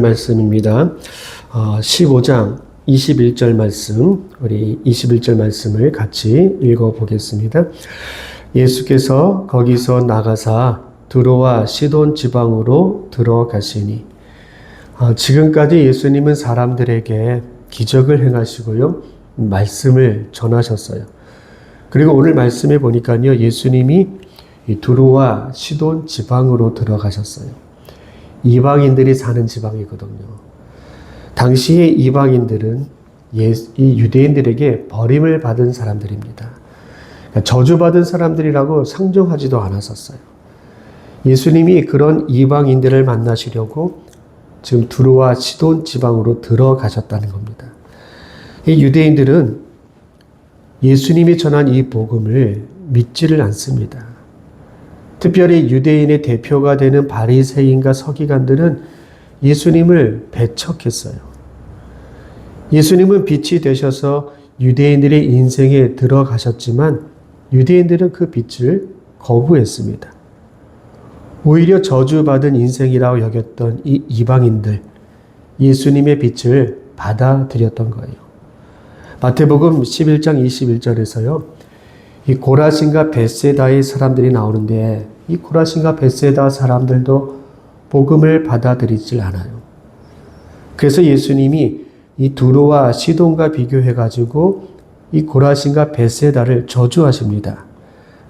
말씀입니다. 15장 21절 말씀, 우리 21절 말씀을 같이 읽어보겠습니다. 예수께서 거기서 나가사 두로와 시돈 지방으로 들어가시니. 지금까지 예수님은 사람들에게 기적을 행하시고요, 말씀을 전하셨어요. 그리고 오늘 말씀에 보니까요, 예수님이 두로와 시돈 지방으로 들어가셨어요. 이방인들이 사는 지방이거든요. 당시의 이방인들은 이 유대인들에게 버림을 받은 사람들입니다. 그러니까 저주받은 사람들이라고 상종하지도 않았었어요. 예수님이 그런 이방인들을 만나시려고 지금 두로와 시돈 지방으로 들어가셨다는 겁니다. 이 유대인들은 예수님이 전한 이 복음을 믿지를 않습니다. 특별히 유대인의 대표가 되는 바리새인과 서기관들은 예수님을 배척했어요. 예수님은 빛이 되셔서 유대인들의 인생에 들어가셨지만 유대인들은 그 빛을 거부했습니다. 오히려 저주받은 인생이라고 여겼던 이 이방인들, 예수님의 빛을 받아들였던 거예요. 마태복음 11장 21절에서요. 이 고라신과 벳세다의 사람들이 나오는데 이 고라신과 벳세다 사람들도 복음을 받아들이질 않아요. 그래서 예수님이 이 두로와 시돈과 비교해가지고 이 고라신과 벳세다를 저주하십니다.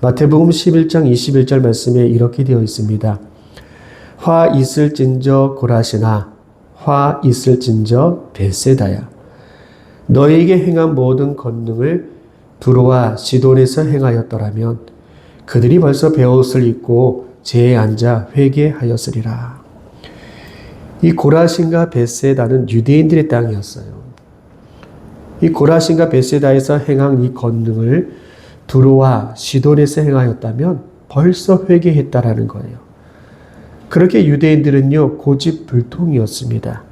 마태복음 11장 21절 말씀에 이렇게 되어 있습니다. 화 있을진저 고라시나 화 있을진저 벳세다야. 너에게 행한 모든 권능을 두로와 시돈에서 행하였더라면 그들이 벌써 베옷을 입고 제에 앉아 회개하였으리라. 이 고라신과 벳세다는 유대인들의 땅이었어요. 이 고라신과 벳세다에서 행한 이 권능을 두로와 시돈에서 행하였다면 벌써 회개했다라는 거예요. 그렇게 유대인들은요, 고집불통이었습니다.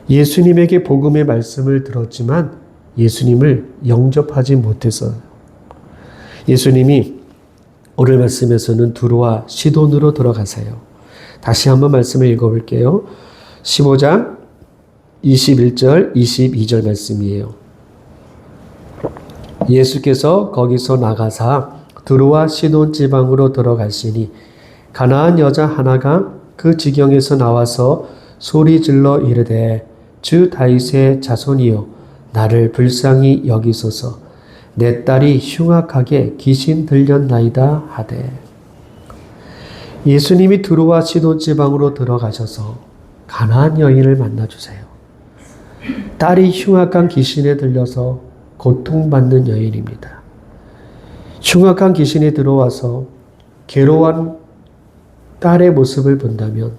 예수님에게 복음의 말씀을 들었지만 예수님을 영접하지 못해서 예수님이 오늘 말씀에서는 두로와 시돈으로 들어가세요. 다시 한번 말씀을 읽어볼게요. 15장 21절 22절 말씀이에요. 예수께서 거기서 나가사 두로와 시돈 지방으로 들어가시니 가나안 여자 하나가 그 지경에서 나와서 소리질러 이르되 주 다윗의 자손이여 나를 불쌍히 여기소서 내 딸이 흉악하게 귀신 들렸나이다 하되. 예수님이 두로와 시돈 지방으로 들어가셔서 가나안 여인을 만나주세요. 딸이 흉악한 귀신에 들려서 고통받는 여인입니다. 흉악한 귀신이 들어와서 괴로운 딸의 모습을 본다면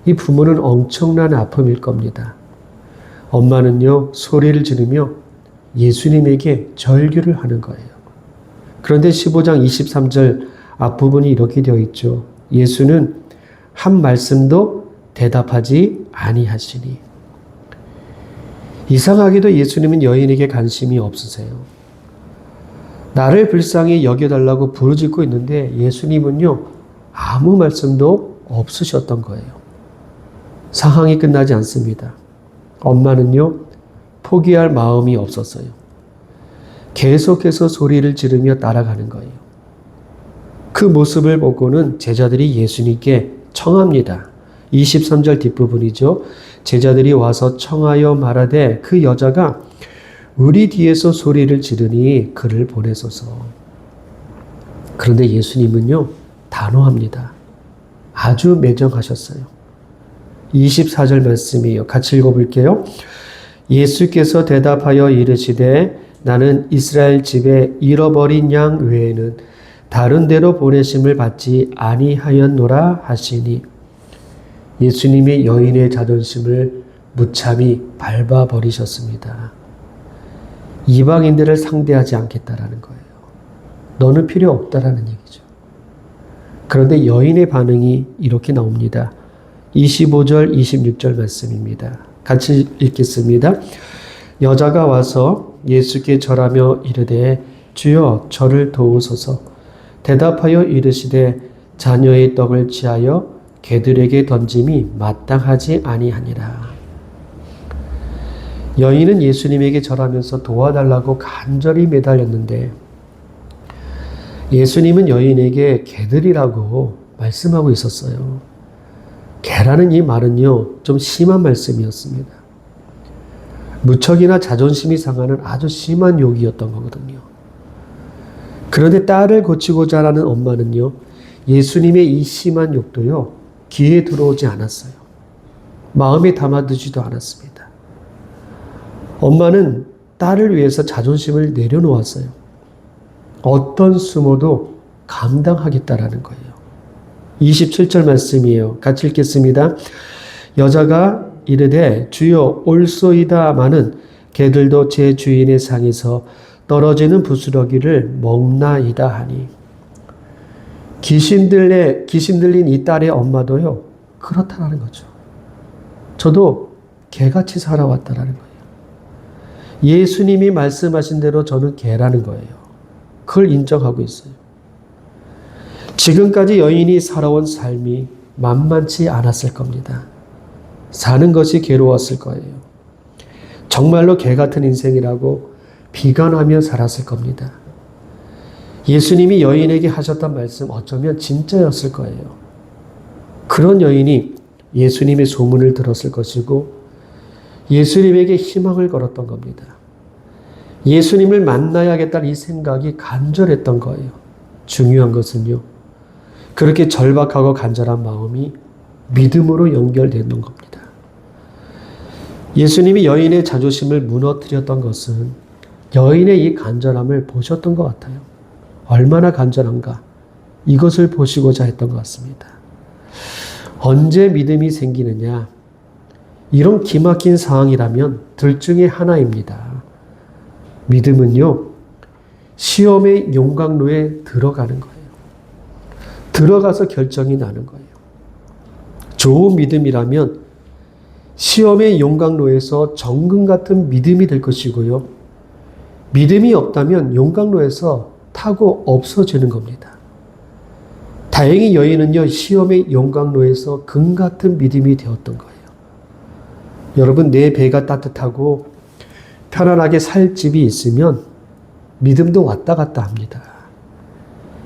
이 부모는 엄청난 아픔일 겁니다. 엄마는요, 소리를 지르며 예수님에게 절규를 하는 거예요. 그런데 15장 23절 앞부분이 이렇게 되어 있죠. 예수는 한 말씀도 대답하지 아니하시니. 이상하게도 예수님은 여인에게 관심이 없으세요. 나를 불쌍히 여겨달라고 부르짖고 있는데 예수님은요, 아무 말씀도 없으셨던 거예요. 상황이 끝나지 않습니다. 엄마는요, 포기할 마음이 없었어요. 계속해서 소리를 지르며 따라가는 거예요. 그 모습을 보고는 제자들이 예수님께 청합니다. 23절 뒷부분이죠. 제자들이 와서 청하여 말하되 그 여자가 우리 뒤에서 소리를 지르니 그를 보내소서. 그런데 예수님은요, 단호합니다. 아주 매정하셨어요. 24절 말씀이에요. 같이 읽어볼게요. 예수께서 대답하여 이르시되 나는 이스라엘 집에 잃어버린 양 외에는 다른 데로 보내심을 받지 아니하였노라 하시니. 예수님이 여인의 자존심을 무참히 밟아버리셨습니다. 이방인들을 상대하지 않겠다라는 거예요. 너는 필요 없다라는 얘기죠. 그런데 여인의 반응이 이렇게 나옵니다. 25절 26절 말씀입니다. 같이 읽겠습니다. 여자가 와서 예수께 절하며 이르되 주여 저를 도우소서. 대답하여 이르시되 자녀의 떡을 취하여 개들에게 던짐이 마땅하지 아니하니라. 여인은 예수님에게 절하면서 도와달라고 간절히 매달렸는데 예수님은 여인에게 개들이라고 말씀하고 있었어요. 개라는 이 말은요, 좀 심한 말씀이었습니다. 무척이나 자존심이 상하는 아주 심한 욕이었던 거거든요. 그런데 딸을 고치고자 하는 엄마는요, 예수님의 이 심한 욕도요, 귀에 들어오지 않았어요. 마음에 담아두지도 않았습니다. 엄마는 딸을 위해서 자존심을 내려놓았어요. 어떤 수모도 감당하겠다라는 거예요. 27절 말씀이에요. 같이 읽겠습니다. 여자가 이르되 주여 올소이다마는 개들도 제 주인의 상에서 떨어지는 부스러기를 먹나이다 하니. 귀신 들린 이 딸의 엄마도요, 그렇다라는 거죠. 저도 개같이 살아왔다라는 거예요. 예수님이 말씀하신 대로 저는 개라는 거예요. 그걸 인정하고 있어요. 지금까지 여인이 살아온 삶이 만만치 않았을 겁니다. 사는 것이 괴로웠을 거예요. 정말로 개 같은 인생이라고 비관하며 살았을 겁니다. 예수님이 여인에게 하셨던 말씀 어쩌면 진짜였을 거예요. 그런 여인이 예수님의 소문을 들었을 것이고 예수님에게 희망을 걸었던 겁니다. 예수님을 만나야겠다는 이 생각이 간절했던 거예요. 중요한 것은요, 그렇게 절박하고 간절한 마음이 믿음으로 연결되는 겁니다. 예수님이 여인의 자존심을 무너뜨렸던 것은 여인의 이 간절함을 보셨던 것 같아요. 얼마나 간절한가, 이것을 보시고자 했던 것 같습니다. 언제 믿음이 생기느냐? 이런 기막힌 상황이라면 둘 중에 하나입니다. 믿음은요, 시험의 용광로에 들어가는 거예요. 들어가서 결정이 나는 거예요. 좋은 믿음이라면 시험의 용광로에서 정금 같은 믿음이 될 것이고요. 믿음이 없다면 용광로에서 타고 없어지는 겁니다. 다행히 여인은요, 시험의 용광로에서 금 같은 믿음이 되었던 거예요. 여러분, 내 배가 따뜻하고 편안하게 살 집이 있으면 믿음도 왔다 갔다 합니다.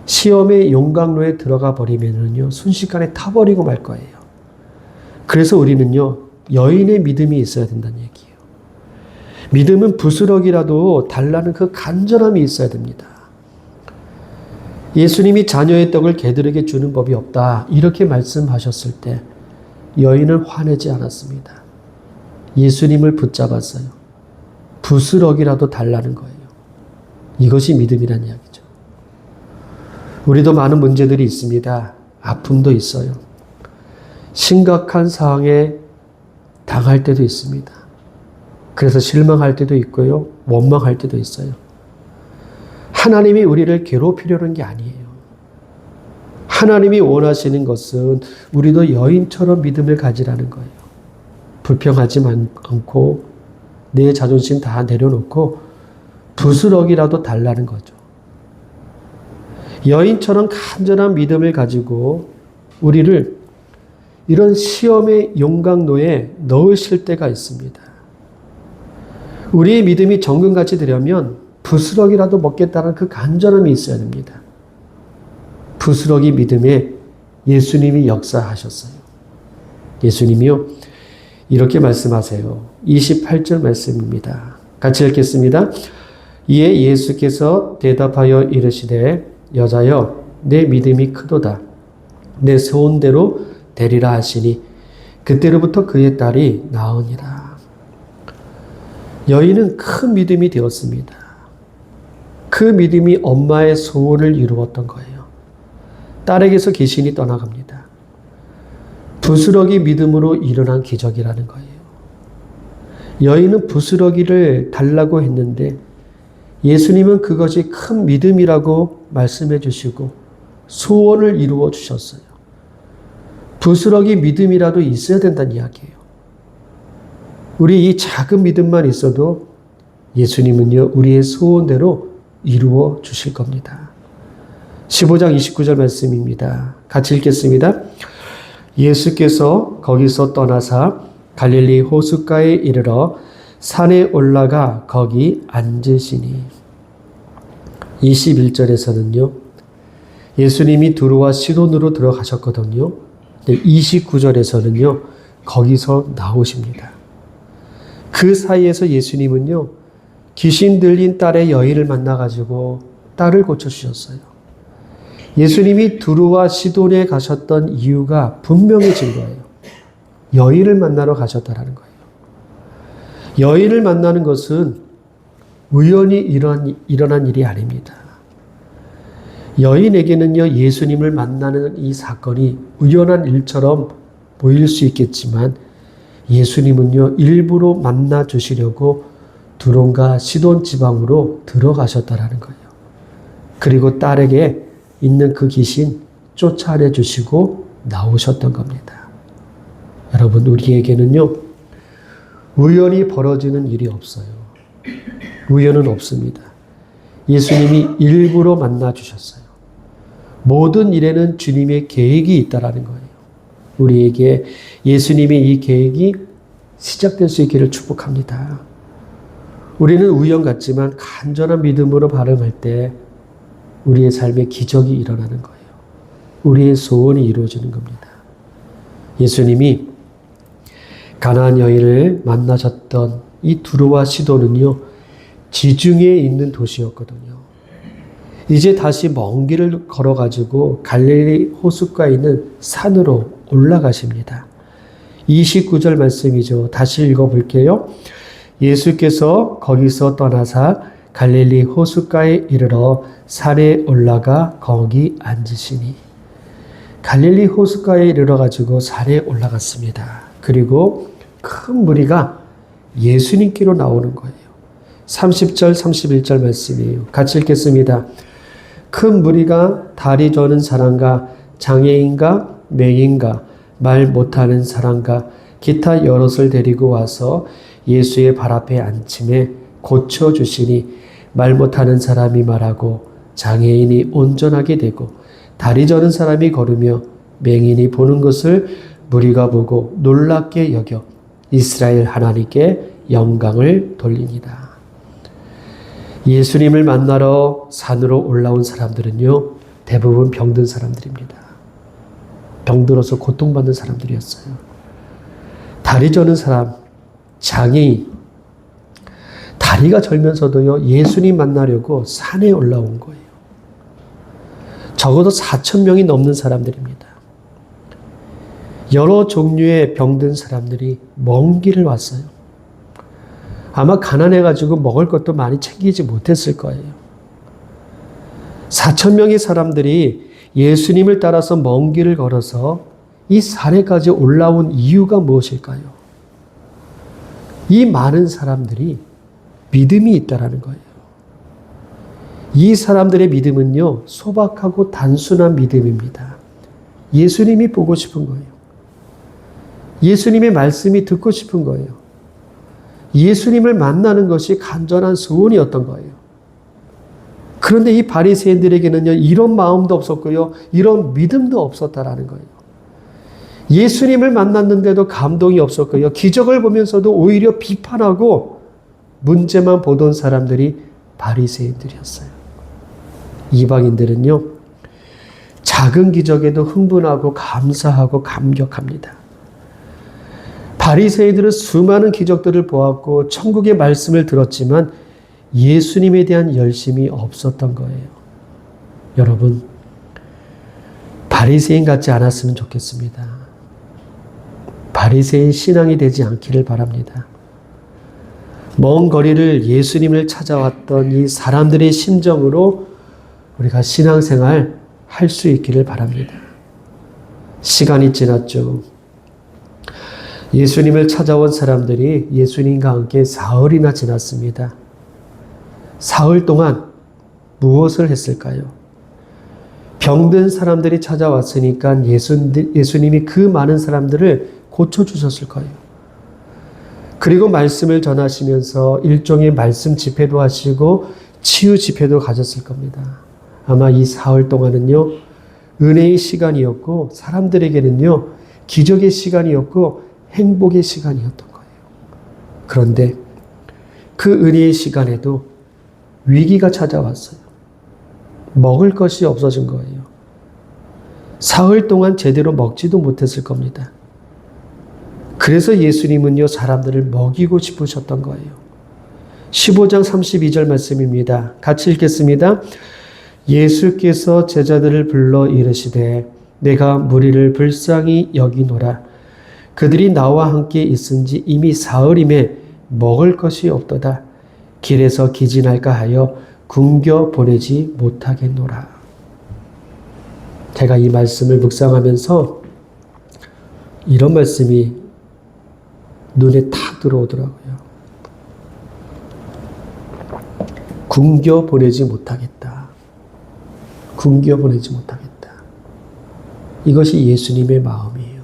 시험의 용광로에 들어가 버리면은요, 순식간에 타버리고 말 거예요. 그래서 우리는요, 여인의 믿음이 있어야 된다는 얘기예요. 믿음은 부스럭이라도 달라는 그 간절함이 있어야 됩니다. 예수님이 자녀의 떡을 개들에게 주는 법이 없다, 이렇게 말씀하셨을 때 여인은 화내지 않았습니다. 예수님을 붙잡았어요. 부스럭이라도 달라는 거예요. 이것이 믿음이란 이야기죠. 우리도 많은 문제들이 있습니다. 아픔도 있어요. 심각한 상황에 당할 때도 있습니다. 그래서 실망할 때도 있고요, 원망할 때도 있어요. 하나님이 우리를 괴롭히려는 게 아니에요. 하나님이 원하시는 것은 우리도 여인처럼 믿음을 가지라는 거예요. 불평하지 않고 내 자존심 다 내려놓고 부스럭이라도 달라는 거죠. 여인처럼 간절한 믿음을 가지고 우리를 이런 시험의 용광로에 넣으실 때가 있습니다. 우리의 믿음이 정금같이 되려면 부스럭이라도 먹겠다는 그 간절함이 있어야 됩니다. 부스럭이 믿음에 예수님이 역사하셨어요. 예수님이요, 이렇게 말씀하세요. 28절 말씀입니다. 같이 읽겠습니다. 이에 예수께서 대답하여 이르시되 여자여, 내 믿음이 크도다. 내 소원대로 되리라 하시니 그때로부터 그의 딸이 나으니라. 여인은 큰 믿음이 되었습니다. 그 믿음이 엄마의 소원을 이루었던 거예요. 딸에게서 귀신이 떠나갑니다. 부스럭이 믿음으로 일어난 기적이라는 거예요. 여인은 부스러기를 달라고 했는데 예수님은 그것이 큰 믿음이라고 말씀해 주시고 소원을 이루어 주셨어요. 부스러기 믿음이라도 있어야 된다는 이야기예요. 우리 이 작은 믿음만 있어도 예수님은요, 우리의 소원대로 이루어 주실 겁니다. 15장 29절 말씀입니다. 같이 읽겠습니다. 예수께서 거기서 떠나사 갈릴리 호숫가에 이르러 산에 올라가 거기 앉으시니. 21절에서는요. 예수님이 두로와 시돈으로 들어가셨거든요. 29절에서는요. 거기서 나오십니다. 그 사이에서 예수님은요. 귀신 들린 딸의 여인을 만나가지고 딸을 고쳐주셨어요. 예수님이 두로와 시돈에 가셨던 이유가 분명해진 거예요. 여인을 만나러 가셨다라는 거예요. 여인을 만나는 것은 우연히 일어난 일이 아닙니다. 여인에게는요, 예수님을 만나는 이 사건이 우연한 일처럼 보일 수 있겠지만 예수님은요, 일부러 만나 주시려고 두론과 시돈 지방으로 들어가셨다라는 거예요. 그리고 딸에게 있는 그 귀신 쫓아내 주시고 나오셨던 겁니다. 여러분, 우리에게는요, 우연히 벌어지는 일이 없어요. 우연은 없습니다. 예수님이 일부러 만나 주셨어요. 모든 일에는 주님의 계획이 있다라는 거예요. 우리에게 예수님의 이 계획이 시작될 수 있기를 축복합니다. 우리는 우연 같지만 간절한 믿음으로 발음할 때 우리의 삶에 기적이 일어나는 거예요. 우리의 소원이 이루어지는 겁니다. 예수님이 가나안 여인을 만나셨던 이 두로와 시돈은요, 지중해에 있는 도시였거든요. 이제 다시 먼 길을 걸어가지고 갈릴리 호숫가에 있는 산으로 올라가십니다. 29절 말씀이죠. 다시 읽어볼게요. 예수께서 거기서 떠나사 갈릴리 호숫가에 이르러 산에 올라가 거기 앉으시니. 갈릴리 호숫가에 이르러가지고 산에 올라갔습니다. 그리고 큰 무리가 예수님께로 나오는 거예요. 30절, 31절 말씀이에요. 같이 읽겠습니다. 큰 무리가 다리 저는 사람과 장애인과 맹인과 말 못하는 사람과 기타 여럿을 데리고 와서 예수의 발 앞에 앉힘에 고쳐주시니 말 못하는 사람이 말하고 장애인이 온전하게 되고 다리 저는 사람이 걸으며 맹인이 보는 것을 무리가 보고 놀랍게 여겨 이스라엘 하나님께 영광을 돌리니라. 예수님을 만나러 산으로 올라온 사람들은요, 대부분 병든 사람들입니다. 병들어서 고통받는 사람들이었어요. 다리 저는 사람, 장애인, 다리가 절면서도요, 예수님 만나려고 산에 올라온 거예요. 적어도 4,000명이 넘는 사람들입니다. 여러 종류의 병든 사람들이 먼 길을 왔어요. 아마 가난해가지고 먹을 것도 많이 챙기지 못했을 거예요. 4,000명의 사람들이 예수님을 따라서 먼 길을 걸어서 이 산에까지 올라온 이유가 무엇일까요? 이 많은 사람들이 믿음이 있다라는 거예요. 이 사람들의 믿음은요, 소박하고 단순한 믿음입니다. 예수님이 보고 싶은 거예요. 예수님의 말씀이 듣고 싶은 거예요. 예수님을 만나는 것이 간절한 소원이었던 거예요. 그런데 이 바리새인들에게는요, 이런 마음도 없었고요, 이런 믿음도 없었다라는 거예요. 예수님을 만났는데도 감동이 없었고요, 기적을 보면서도 오히려 비판하고 문제만 보던 사람들이 바리새인들이었어요. 이방인들은요, 작은 기적에도 흥분하고 감사하고 감격합니다. 바리새인들은 수많은 기적들을 보았고 천국의 말씀을 들었지만 예수님에 대한 열심이 없었던 거예요. 여러분, 바리새인 같지 않았으면 좋겠습니다. 바리새인 신앙이 되지 않기를 바랍니다. 먼 거리를 예수님을 찾아왔던 이 사람들의 심정으로 우리가 신앙생활 할 수 있기를 바랍니다. 시간이 지났죠. 예수님을 찾아온 사람들이 예수님과 함께 사흘이나 지났습니다. 사흘 동안 무엇을 했을까요? 병든 사람들이 찾아왔으니까 예수님이 그 많은 사람들을 고쳐주셨을 거예요. 그리고 말씀을 전하시면서 일종의 말씀 집회도 하시고 치유 집회도 가졌을 겁니다. 아마 이 사흘 동안은요, 은혜의 시간이었고 사람들에게는요, 기적의 시간이었고 행복의 시간이었던 거예요. 그런데 그 은혜의 시간에도 위기가 찾아왔어요. 먹을 것이 없어진 거예요. 사흘 동안 제대로 먹지도 못했을 겁니다. 그래서 예수님은요, 사람들을 먹이고 싶으셨던 거예요. 15장 32절 말씀입니다. 같이 읽겠습니다. 예수께서 제자들을 불러 이르시되 내가 무리를 불쌍히 여기노라. 그들이 나와 함께 있은지 이미 사흘임에 먹을 것이 없도다. 길에서 기진할까 하여 굶겨 보내지 못하겠노라. 제가 이 말씀을 묵상하면서 이런 말씀이 눈에 탁 들어오더라고요. 굶겨 보내지 못하겠다. 굶겨 보내지 못하겠다. 이것이 예수님의 마음이에요.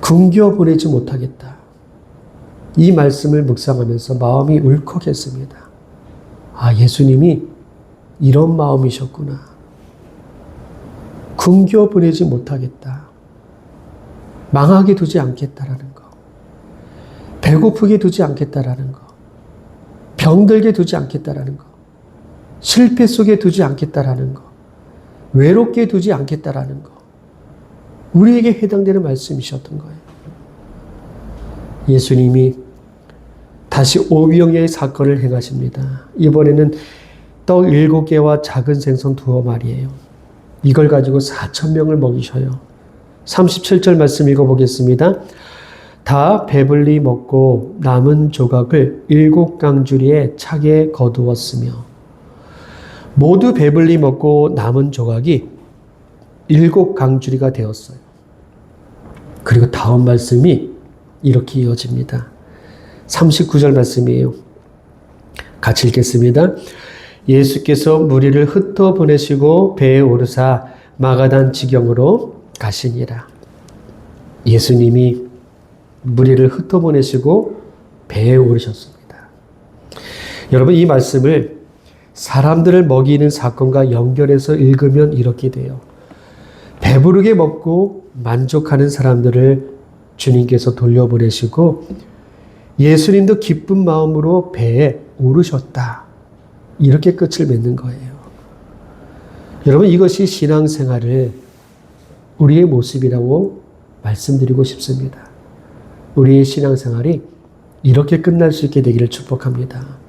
굶겨 보내지 못하겠다. 이 말씀을 묵상하면서 마음이 울컥했습니다. 아, 예수님이 이런 마음이셨구나. 굶겨 보내지 못하겠다. 망하게 두지 않겠다라는 거. 배고프게 두지 않겠다라는 거. 병들게 두지 않겠다라는 거. 실패 속에 두지 않겠다라는 거. 외롭게 두지 않겠다라는 거. 우리에게 해당되는 말씀이셨던 거예요. 예수님이 다시 오병이어의 사건을 행하십니다. 이번에는 떡 7개와 작은 생선 2마리예요. 이걸 가지고 4,000명을 먹이셔요. 37절 말씀 읽어보겠습니다. 다 배불리 먹고 남은 조각을 7강주리에 차게 거두었으며 모두 배불리 먹고 남은 조각이 7강주리가 되었어요. 그리고 다음 말씀이 이렇게 이어집니다. 39절 말씀이에요. 같이 읽겠습니다. 예수께서 무리를 흩어 보내시고 배에 오르사 마가단 지경으로 가시니라. 예수님이 무리를 흩어 보내시고 배에 오르셨습니다. 여러분, 이 말씀을 사람들을 먹이는 사건과 연결해서 읽으면 이렇게 돼요. 배부르게 먹고 만족하는 사람들을 주님께서 돌려보내시고 예수님도 기쁜 마음으로 배에 오르셨다. 이렇게 끝을 맺는 거예요. 여러분, 이것이 신앙생활을 우리의 모습이라고 말씀드리고 싶습니다. 우리의 신앙생활이 이렇게 끝날 수 있게 되기를 축복합니다.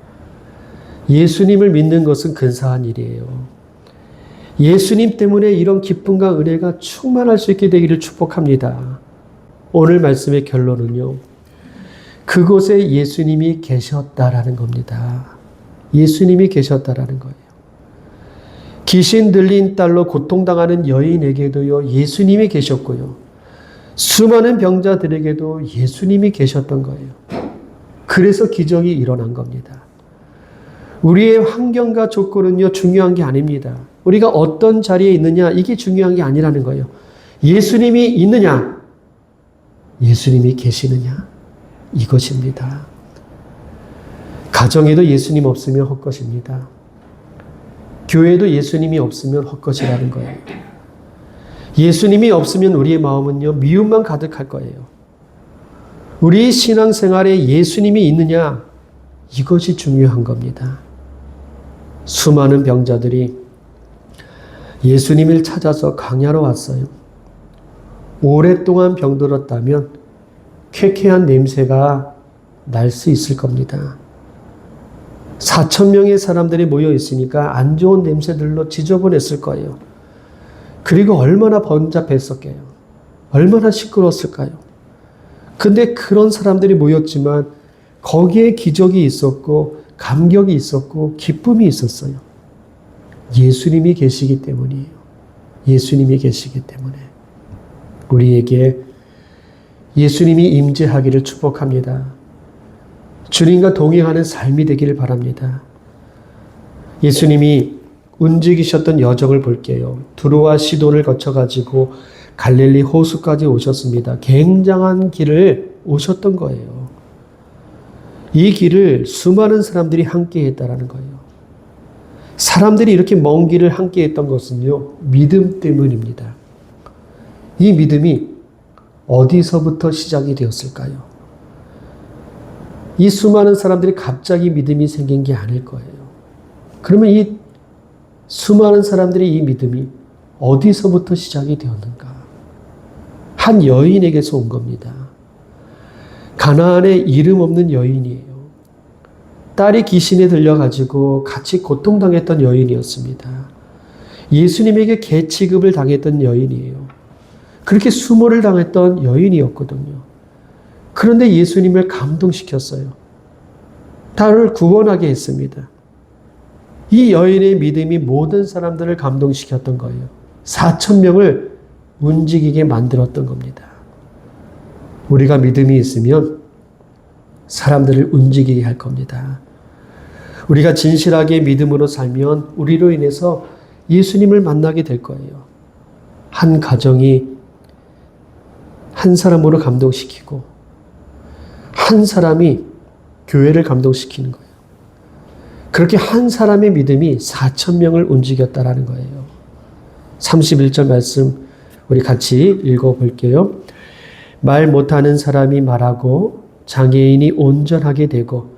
예수님을 믿는 것은 근사한 일이에요. 예수님 때문에 이런 기쁨과 은혜가 충만할 수 있게 되기를 축복합니다. 오늘 말씀의 결론은요, 그곳에 예수님이 계셨다라는 겁니다. 예수님이 계셨다라는 거예요. 귀신 들린 딸로 고통당하는 여인에게도요, 예수님이 계셨고요. 수많은 병자들에게도 예수님이 계셨던 거예요. 그래서 기적이 일어난 겁니다. 우리의 환경과 조건은요, 중요한 게 아닙니다. 우리가 어떤 자리에 있느냐, 이게 중요한 게 아니라는 거예요. 예수님이 있느냐, 예수님이 계시느냐, 이것입니다. 가정에도 예수님 없으면 헛것입니다. 교회에도 예수님이 없으면 헛것이라는 거예요. 예수님이 없으면 우리의 마음은요, 미움만 가득할 거예요. 우리 신앙생활에 예수님이 있느냐, 이것이 중요한 겁니다. 수많은 병자들이 예수님을 찾아서 강야로 왔어요. 오랫동안 병들었다면 쾌쾌한 냄새가 날 수 있을 겁니다. 4,000명의 사람들이 모여 있으니까 안 좋은 냄새들로 지저분했을 거예요. 그리고 얼마나 번잡했었게요. 얼마나 시끄러웠을까요? 근데 그런 사람들이 모였지만 거기에 기적이 있었고 감격이 있었고 기쁨이 있었어요. 예수님이 계시기 때문이에요. 예수님이 계시기 때문에 우리에게 예수님이 임재하기를 축복합니다. 주님과 동행하는 삶이 되기를 바랍니다. 예수님이 움직이셨던 여정을 볼게요. 두로와 시돈을 거쳐가지고 갈릴리 호수까지 오셨습니다. 굉장한 길을 오셨던 거예요. 이 길을 수많은 사람들이 함께 했다라는 거예요. 사람들이 이렇게 먼 길을 함께 했던 것은요, 믿음 때문입니다. 이 믿음이 어디서부터 시작이 되었을까요? 이 수많은 사람들이 갑자기 믿음이 생긴 게 아닐 거예요. 그러면 이 수많은 사람들이 이 믿음이 어디서부터 시작이 되었는가? 한 여인에게서 온 겁니다. 가나안에 이름 없는 여인이에요. 딸이 귀신에 들려가지고 같이 고통당했던 여인이었습니다. 예수님에게 개 취급을 당했던 여인이에요. 그렇게 수모를 당했던 여인이었거든요. 그런데 예수님을 감동시켰어요. 딸을 구원하게 했습니다. 이 여인의 믿음이 모든 사람들을 감동시켰던 거예요. 4,000명을 움직이게 만들었던 겁니다. 우리가 믿음이 있으면 사람들을 움직이게 할 겁니다. 우리가 진실하게 믿음으로 살면 우리로 인해서 예수님을 만나게 될 거예요. 한 가정이 한 사람으로 감동시키고 한 사람이 교회를 감동시키는 거예요. 그렇게 한 사람의 믿음이 4,000명을 움직였다라는 거예요. 31절 말씀 우리 같이 읽어볼게요. 말 못하는 사람이 말하고 장애인이 온전하게 되고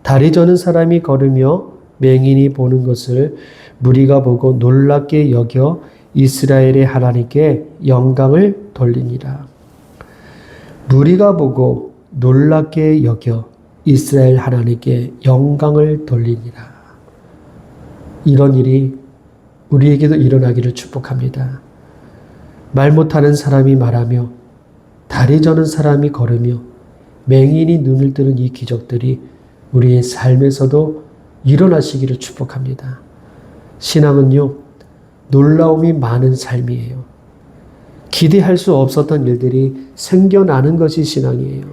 다리 저는 사람이 걸으며 맹인이 보는 것을 무리가 보고 놀랍게 여겨 이스라엘의 하나님께 영광을 돌리니라. 무리가 보고 놀랍게 여겨 이스라엘 하나님께 영광을 돌리니라. 이런 일이 우리에게도 일어나기를 축복합니다. 말 못하는 사람이 말하며 다리 저는 사람이 걸으며 맹인이 눈을 뜨는 이 기적들이 우리의 삶에서도 일어나시기를 축복합니다. 신앙은요, 놀라움이 많은 삶이에요. 기대할 수 없었던 일들이 생겨나는 것이 신앙이에요.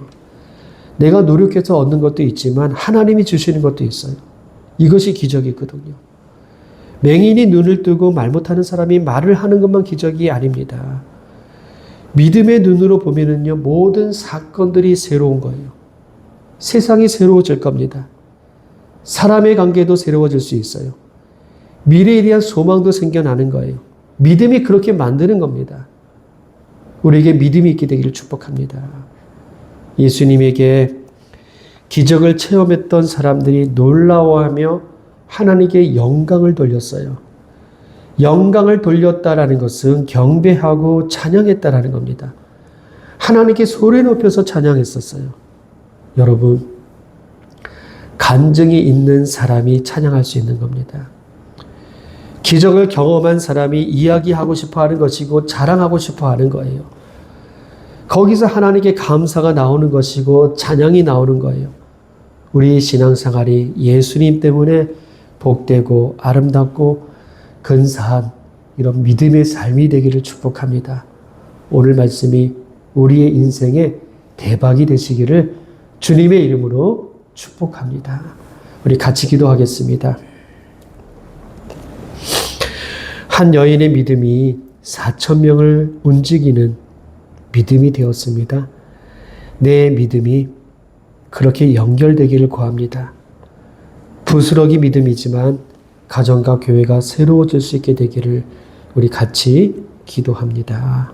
내가 노력해서 얻는 것도 있지만 하나님이 주시는 것도 있어요. 이것이 기적이거든요. 맹인이 눈을 뜨고 말 못하는 사람이 말을 하는 것만 기적이 아닙니다. 믿음의 눈으로 보면은요, 모든 사건들이 새로운 거예요. 세상이 새로워질 겁니다. 사람의 관계도 새로워질 수 있어요. 미래에 대한 소망도 생겨나는 거예요. 믿음이 그렇게 만드는 겁니다. 우리에게 믿음이 있게 되기를 축복합니다. 예수님에게 기적을 체험했던 사람들이 놀라워하며 하나님께 영광을 돌렸어요. 영광을 돌렸다라는 것은 경배하고 찬양했다라는 겁니다. 하나님께 소리 높여서 찬양했었어요. 여러분, 간증이 있는 사람이 찬양할 수 있는 겁니다. 기적을 경험한 사람이 이야기하고 싶어 하는 것이고 자랑하고 싶어 하는 거예요. 거기서 하나님께 감사가 나오는 것이고 찬양이 나오는 거예요. 우리의 신앙생활이 예수님 때문에 복되고 아름답고 근사한 이런 믿음의 삶이 되기를 축복합니다. 오늘 말씀이 우리의 인생에 대박이 되시기를 주님의 이름으로 축복합니다. 우리 같이 기도하겠습니다. 한 여인의 믿음이 4,000명을 움직이는 믿음이 되었습니다. 내 믿음이 그렇게 연결되기를 구합니다. 부스러기 믿음이지만 가정과 교회가 새로워질 수 있게 되기를 우리 같이 기도합니다.